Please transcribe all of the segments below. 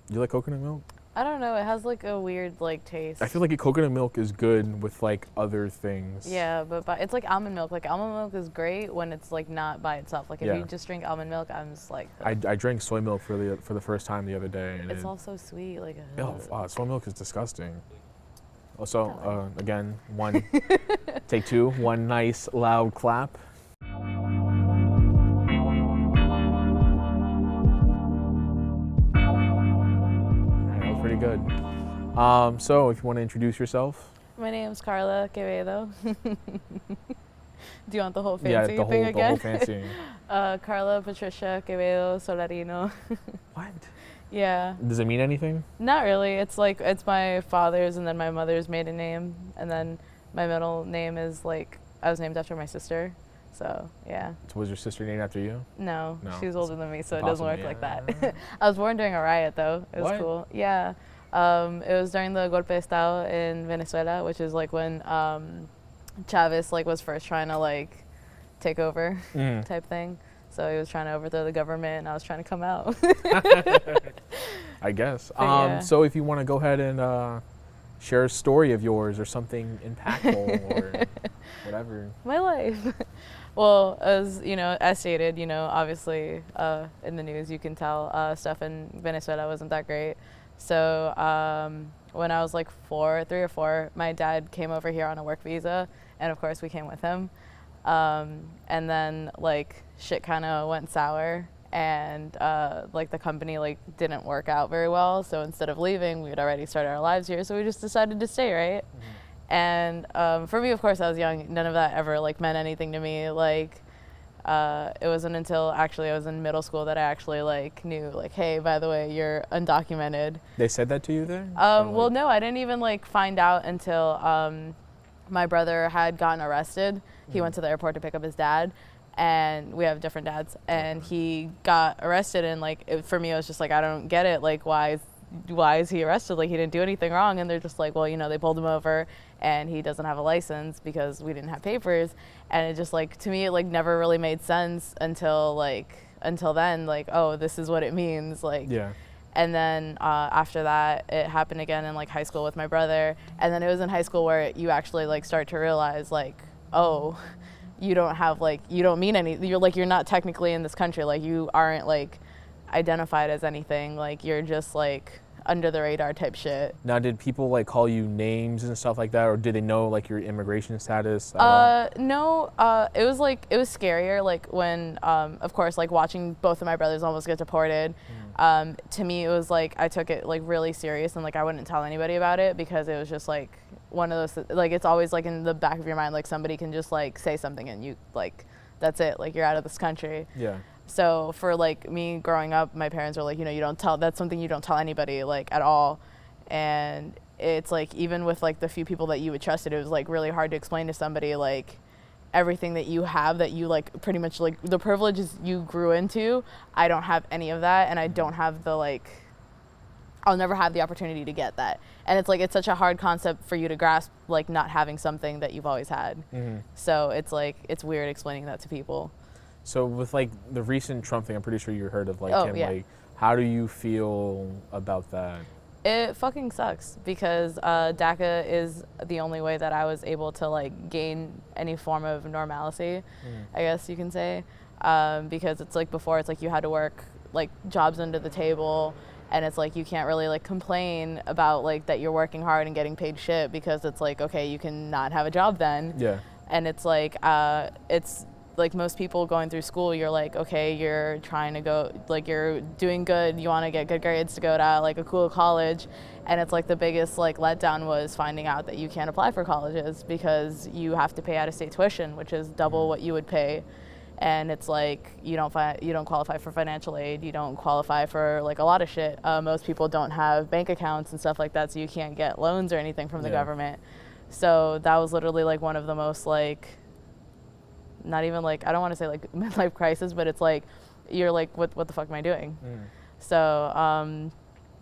You like coconut milk? I don't know. It has like a weird like taste. I feel like coconut milk is good with like other things. Yeah, but it's like almond milk. Like almond milk is great when it's like not by itself. Like if Yeah. you just drink almond milk, I'm just like. I drank soy milk for the first time the other day, and It's all so sweet. Like. soy milk is disgusting. Also, again, take two, one nice loud clap. That was pretty good. So if you want to introduce yourself. My name's Carla Quevedo. Do you want the whole fancy Yeah, thing again? the whole fancy. Carla Patricia Quevedo Solarino. What? Yeah. Does it mean anything? Not really. It's like, it's my father's and then my mother's maiden name. And then my middle name is like, I was named after my sister. So, yeah. So was your sister named after you? No, No. she was older than me, so it Impossible, doesn't work yeah. like that. I was born during a riot, though. It was What? cool. Yeah. It was during the Golpe de Estado in Venezuela, which is like when Chavez like was first trying to like take over type thing. So he was trying to overthrow the government, and I was trying to come out. I guess. Yeah. So if you want to go ahead and share a story of yours or something impactful or whatever. My life. Well, as you know, as stated, you know, obviously in the news you can tell stuff in Venezuela wasn't that great. So when I was like 3 or 4, my dad came over here on a work visa, and of course we came with him. And then like shit kind of went sour, and like the company like didn't work out very well. So instead of leaving, we had already started our lives here, so we just decided to stay, right? Mm-hmm. And for me, of course, I was young. None of that ever like meant anything to me. Like it wasn't until actually I was in middle school that I actually like knew like, hey, by the way, you're undocumented. They said that to you there? Well, no, I didn't even like find out until my brother had gotten arrested. He went to the airport to pick up his dad, and we have different dads, and he got arrested, and like for me it was just like, I don't get it, like why is he arrested? Like he didn't do anything wrong. And they're just like, well, you know, they pulled him over and he doesn't have a license because we didn't have papers. And it just like, to me, it like never really made sense until then, like, oh, this is what it means. Like, Yeah. and then after that, it happened again in like high school with my brother. And then it was in high school where you actually like start to realize like, oh, you don't mean anything. You're not technically in this country. Like you aren't like identified as anything. Like you're just like under the radar type shit. Now, did people like call you names and stuff like that, or did they know like your immigration status at all? No, it was scarier, like when, of course, like watching both of my brothers almost get deported. To me, it was like, I took it like really serious, and like I wouldn't tell anybody about it because it was just like one of those, like it's always like in the back of your mind, like somebody can just like say something and you like, that's it, like you're out of this country. Yeah. So for like me growing up, my parents were like, you know, that's something you don't tell anybody like at all. And it's like, even with like the few people that you would trust, it was like really hard to explain to somebody like everything that you have, that you like pretty much like the privileges you grew into. I don't have any of that, and I don't have the like, I'll never have the opportunity to get that. And it's like, it's such a hard concept for you to grasp, like not having something that you've always had. So it's like, it's weird explaining that to people. So with like the recent Trump thing, I'm pretty sure you heard of like him. Yeah. Like, how do you feel about that? It fucking sucks because DACA is the only way that I was able to like gain any form of normalcy, I guess you can say, because it's like before, it's like you had to work like jobs under the table, and it's like you can't really like complain about like that you're working hard and getting paid shit, because it's like, okay, you can not have a job then. Yeah. And it's like like most people going through school, you're like, okay, you're trying to go, like you're doing good, you want to get good grades to go to like a cool college, and it's like the biggest like letdown was finding out that you can't apply for colleges because you have to pay out-of-state tuition, which is double what you would pay. And it's like you don't qualify for financial aid, you don't qualify for like a lot of shit. Most people don't have bank accounts and stuff like that, so you can't get loans or anything from the government. So that was literally like one of the most like, not even like, I don't want to say like midlife crisis, but it's like, you're like, what the fuck am I doing? So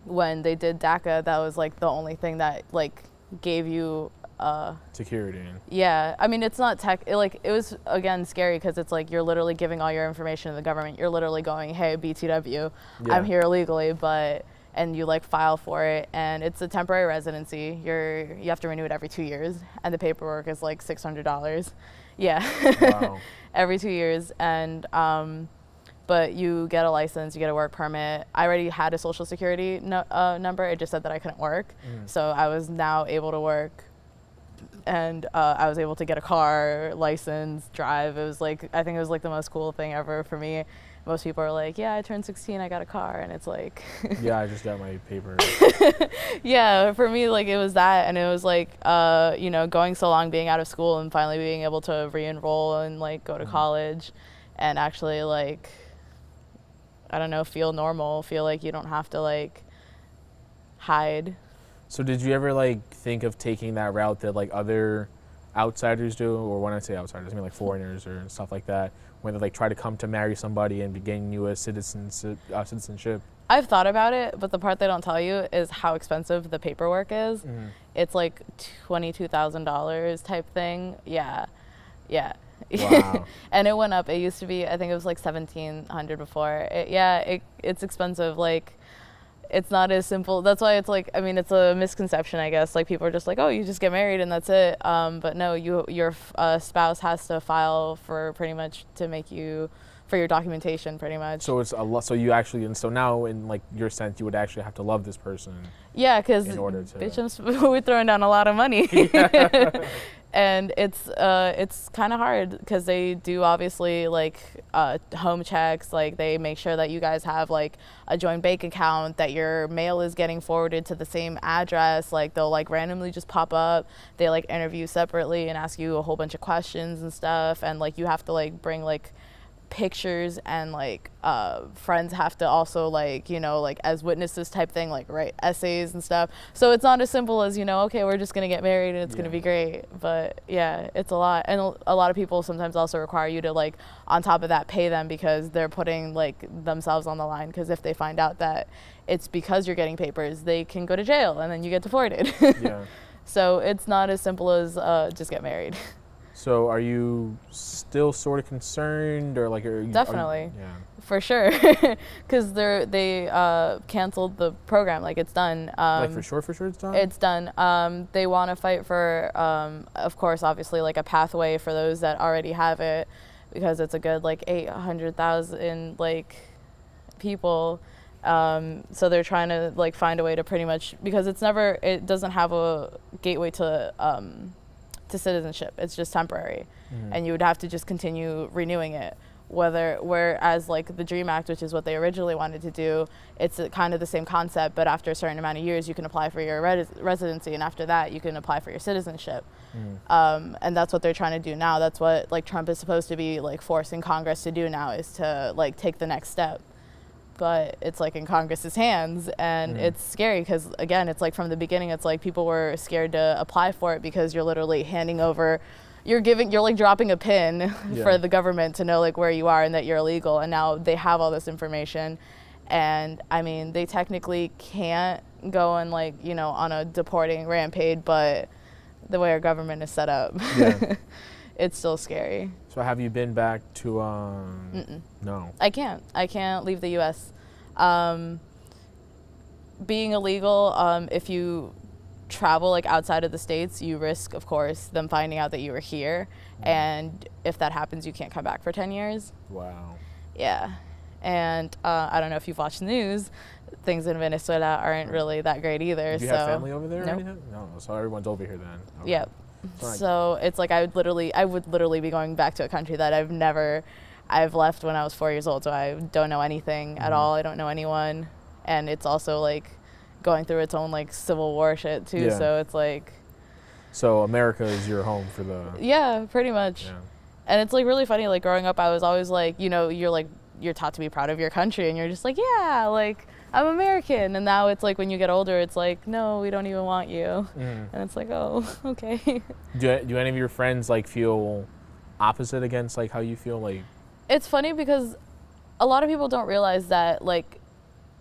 when they did DACA, that was like the only thing that like gave you security. Yeah, I mean, it's not it was again scary because it's like you're literally giving all your information to the government. You're literally going, hey, BTW, I'm here illegally, but and you like file for it, and it's a temporary residency. You have to renew it every 2 years, and the paperwork is like $600. Yeah. Wow. Every 2 years. And but you get a license, you get a work permit. I already had a social security number. It just said that I couldn't work. So I was now able to work, and I was able to get a car, license, drive. It was like, I think it was like the most cool thing ever for me. Most people are like, yeah, I turned 16, I got a car, and it's like Yeah, I just got my paper. Yeah, for me, like, it was that, and it was like, you know, going so long, being out of school, and finally being able to re-enroll and like go to college, and actually like, I don't know, feel normal, feel like you don't have to like hide. So did you ever like think of taking that route that like other outsiders do, or when I say outsiders, I mean like foreigners or stuff like that, when they like try to come to marry somebody and begin you a citizenship? I've thought about it, but the part they don't tell you is how expensive the paperwork is. It's like $22,000 type thing. Yeah. Wow. And it went up. It used to be, I think it was like $1,700 before. It's expensive. Like, it's not as simple. That's why it's like, I mean, it's a misconception, I guess. Like, people are just like, oh, you just get married and that's it. But no, your spouse has to file for pretty much to make you, for your documentation, pretty much. So it's a lot. So you actually, and so now in like your sense, you would actually have to love this person. Yeah, because we're throwing down a lot of money. Yeah. And it's kind of hard because they do obviously like home checks. Like, they make sure that you guys have like a joint bank account, that your mail is getting forwarded to the same address. Like, they'll like randomly just pop up. They like interview separately and ask you a whole bunch of questions and stuff. And like, you have to like bring like pictures, and like friends have to also like, you know, like as witnesses type thing, like write essays and stuff. So it's not as simple as, you know, okay, we're just gonna get married and it's gonna be great. But yeah, it's a lot. And a lot of people sometimes also require you to like, on top of that, pay them, because they're putting like themselves on the line, because if they find out that it's because you're getting papers, they can go to jail and then you get deported. Yeah. So it's not as simple as just get married. So are you still sort of concerned, or like definitely, yeah, for sure, because they canceled the program. Like, it's done. Like for sure it's done. It's done. They want to fight for, of course, obviously, like a pathway for those that already have it, because it's a good like 800,000 like people. So they're trying to like find a way to pretty much, because it doesn't have a gateway to citizenship. It's just temporary, and you would have to just continue renewing it. Whereas like the DREAM Act, which is what they originally wanted to do, it's kind of the same concept, but after a certain amount of years you can apply for your residency, and after that you can apply for your citizenship. And that's what they're trying to do now. That's what like Trump is supposed to be like forcing Congress to do now, is to like take the next step. But it's like in Congress's hands, and it's scary, because again, it's like from the beginning, it's like people were scared to apply for it, because you're literally handing over, you're like dropping a pin for the government to know like where you are and that you're illegal. And now they have all this information, and I mean, they technically can't go and like, you know, on a deporting rampage, but the way our government is set up, it's still scary. So have you been back to, no. I can't leave the U.S. Being illegal, if you travel like outside of the States, you risk, of course, them finding out that you were here. And if that happens, you can't come back for 10 years. Wow. Yeah. And I don't know if you've watched the news. Things in Venezuela aren't really that great either. Do you have family over there? Nope. Or anything? No. So everyone's over here then. Okay. Yep. So it's like I would literally be going back to a country that I've left when I was 4 years old. So I don't know anything at all. I don't know anyone. And it's also like going through its own like civil war shit too. Yeah. So it's like. So America is your home for the. Yeah, pretty much. Yeah. And it's like really funny. Like growing up, I was always like, you know, you're taught to be proud of your country, and you're just like, yeah, like I'm American. And now it's like when you get older, it's like, no, we don't even want you. And it's like, oh, okay. Do any of your friends like feel opposite against like how you feel? Like, it's funny because a lot of people don't realize that like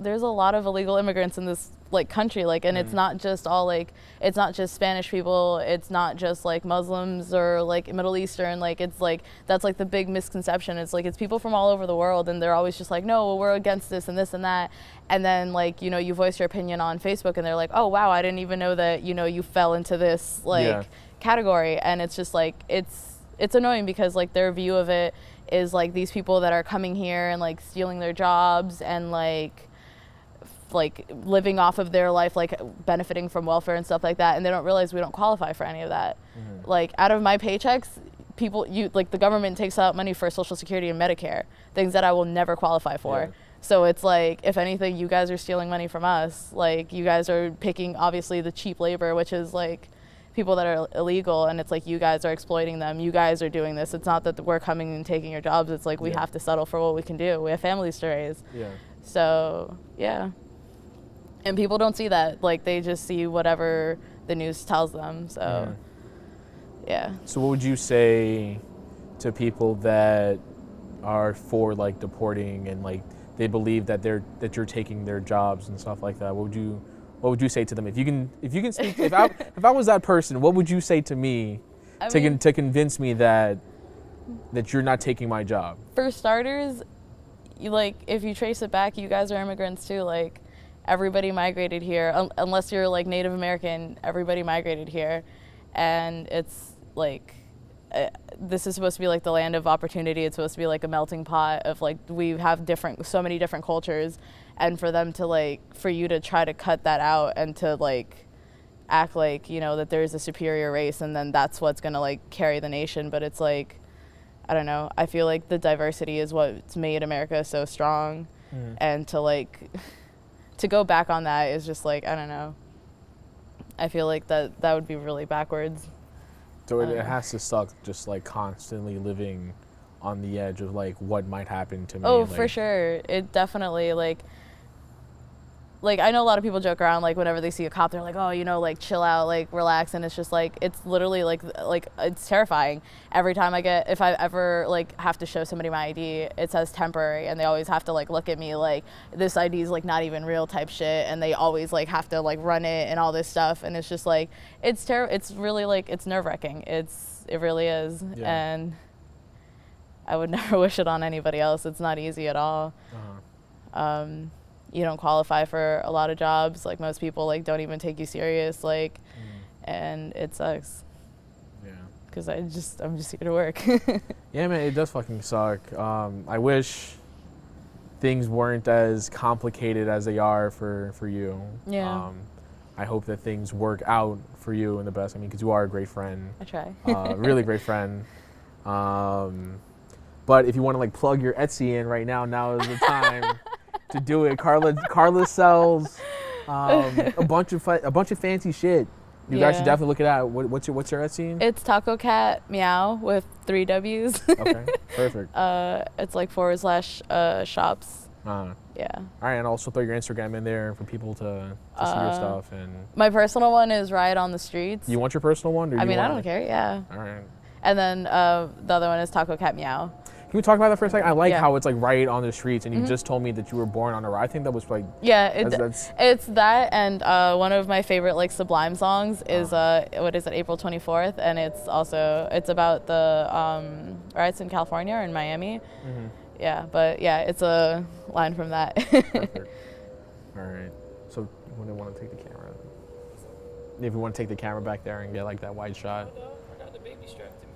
there's a lot of illegal immigrants in this like country, like, and it's not just all like, it's not just Spanish people, it's not just like Muslims or like Middle Eastern, like it's like, that's like the big misconception. It's like, it's people from all over the world, and they're always just like, no, well, we're against this and this and that. And then like, you know, you voice your opinion on Facebook and they're like, oh wow, I didn't even know that, you know, you fell into this like category. And it's just like, it's annoying because like their view of it is like these people that are coming here and like stealing their jobs and like living off of their life, like benefiting from welfare and stuff like that, and they don't realize we don't qualify for any of that. Like out of my paychecks, the government takes out money for Social Security and Medicare, things that I will never qualify for. So it's like, if anything, you guys are stealing money from us. Like you guys are picking obviously the cheap labor, which is like people that are illegal, and it's like you guys are exploiting them. You guys are doing this. It's not that we're coming and taking your jobs. It's like we have to settle for what we can do. We have families to raise. So yeah. And people don't see that. Like, they just see whatever the news tells them. So, yeah. So what would you say to people that are for, like, deporting and, like, they believe that you're taking their jobs and stuff like that? What would you say to them? If you can speak, if I was that person, what would you say to me to convince me that you're not taking my job? For starters, if you trace it back, you guys are immigrants too. Like, everybody migrated here, unless you're like Native American, everybody migrated here. And it's like, this is supposed to be like the land of opportunity. It's supposed to be like a melting pot of like, we have so many different cultures. And for them to for you to try to cut that out and to like, act like, you know, that there's a superior race and then that's what's gonna like carry the nation. But it's like, I don't know. I feel like the diversity is what's made America so strong. And to go back on that is just like, I don't know. I feel like that would be really backwards. So it has to suck just like constantly living on the edge of like what might happen to me. Oh, for sure. It definitely like I know a lot of people joke around like whenever they see a cop, they're like, oh, you know, like chill out, like relax. And it's just like, it's literally like it's terrifying. Every time if I ever like have to show somebody my ID, it says temporary, and they always have to like look at me like this ID is like not even real type shit. And they always like have to like run it and all this stuff. And it's just like, it's really like, it's nerve wracking. It really is. And I would never wish it on anybody else. It's not easy at all. You don't qualify for a lot of jobs. Like most people like don't even take you serious. Like, and it sucks. Yeah. Cause I'm just here to work. Yeah, man, it does fucking suck. I wish things weren't as complicated as they are for you. Yeah. I hope that things work out for you in the best. I mean, because you are a great friend. I try. Really great friend. But if you want to like plug your Etsy in right now is the time to do it. Carla sells a bunch of fancy shit. You guys should definitely look it out. What's your Etsy? It's Taco Cat Meow with 3 W's. Okay, perfect. It's like / shops. Yeah. All right, and also throw your Instagram in there for people to see your stuff. And my personal one is Riot on the Streets. You want your personal one? Or I don't care. Yeah. All right. And then the other one is Taco Cat Meow. Can we talk about that for a second? I like how it's like right on the streets, and you just told me that you were born on a ride. I think that was like it's that, and one of my favorite like Sublime songs is what is it, April 24th, and it's about the riots in California or in Miami. Yeah, but yeah, it's a line from that. Perfect. All right. So you wouldn't want to take the camera. If you want to take the camera back there and get like that wide shot. I got the baby strapped to me.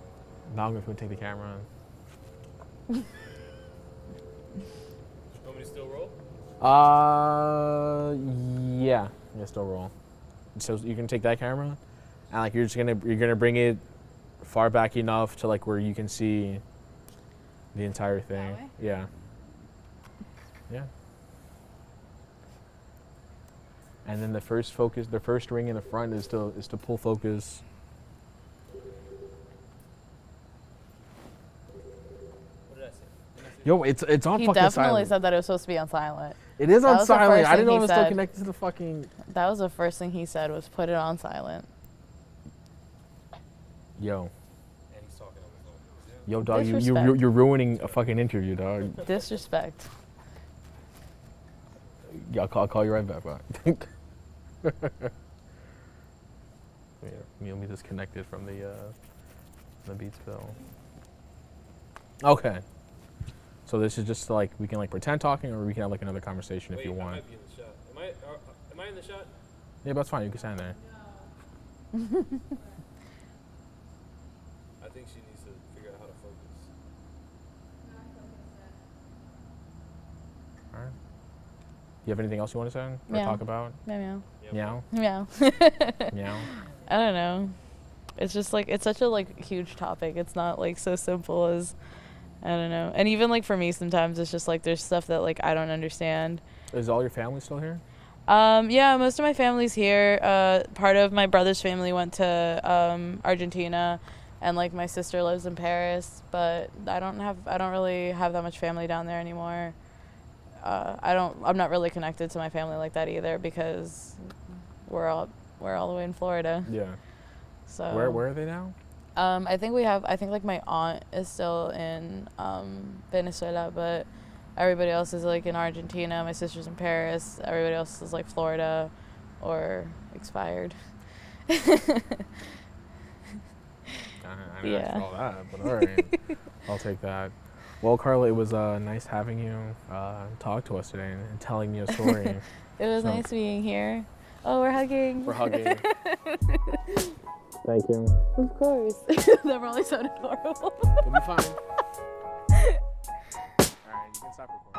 Now I'm going to take the camera. You want me to still roll? Yeah, still roll. So you can take that camera, and like you're gonna bring it far back enough to like where you can see the entire thing. That way? Yeah. Yeah. And then the first ring in the front is to pull focus. Yo, it's on fucking silent. He definitely said that it was supposed to be on silent. It is on silent. I didn't know it was still connected to the fucking... That was the first thing he said, was put it on silent. Yo. And he's talking on his own. Yo, dog, you're ruining a fucking interview, dog. Disrespect. Yeah, I'll call you right back, bro. You'll be disconnected from the beats bill. Okay. So this is just like we can like pretend talking, or we can have like another conversation if you I want. might be in the shot. Am I in the shot? Yeah, but that's fine. You can stand there. I think she needs to figure out how to focus. All right. You have anything else you want to say or Meow. talk about? Meow Meow. meow. Meow. I don't know. It's just like it's such a like huge topic. It's not like so simple as I don't know. And even like for me sometimes it's just like there's stuff that like I don't understand. Is all your family still here? Yeah, most of my family's here. Part of my brother's family went to Argentina, and like my sister lives in Paris, but I don't really have that much family down there anymore. I'm not really connected to my family like that either because we're all the way in Florida. Yeah. So Where are they now? I think like my aunt is still in Venezuela, but everybody else is like in Argentina. My sister's in Paris. Everybody else is like Florida or expired. I didn't ask for all that, but all right. I'll take that. Well, Carla, it was nice having you talk to us today and telling me a story. It was nice being here. Oh, we're hugging. We're hugging. Thank you. Of course. That probably sounded horrible. You'll be fine. All right, you can stop recording.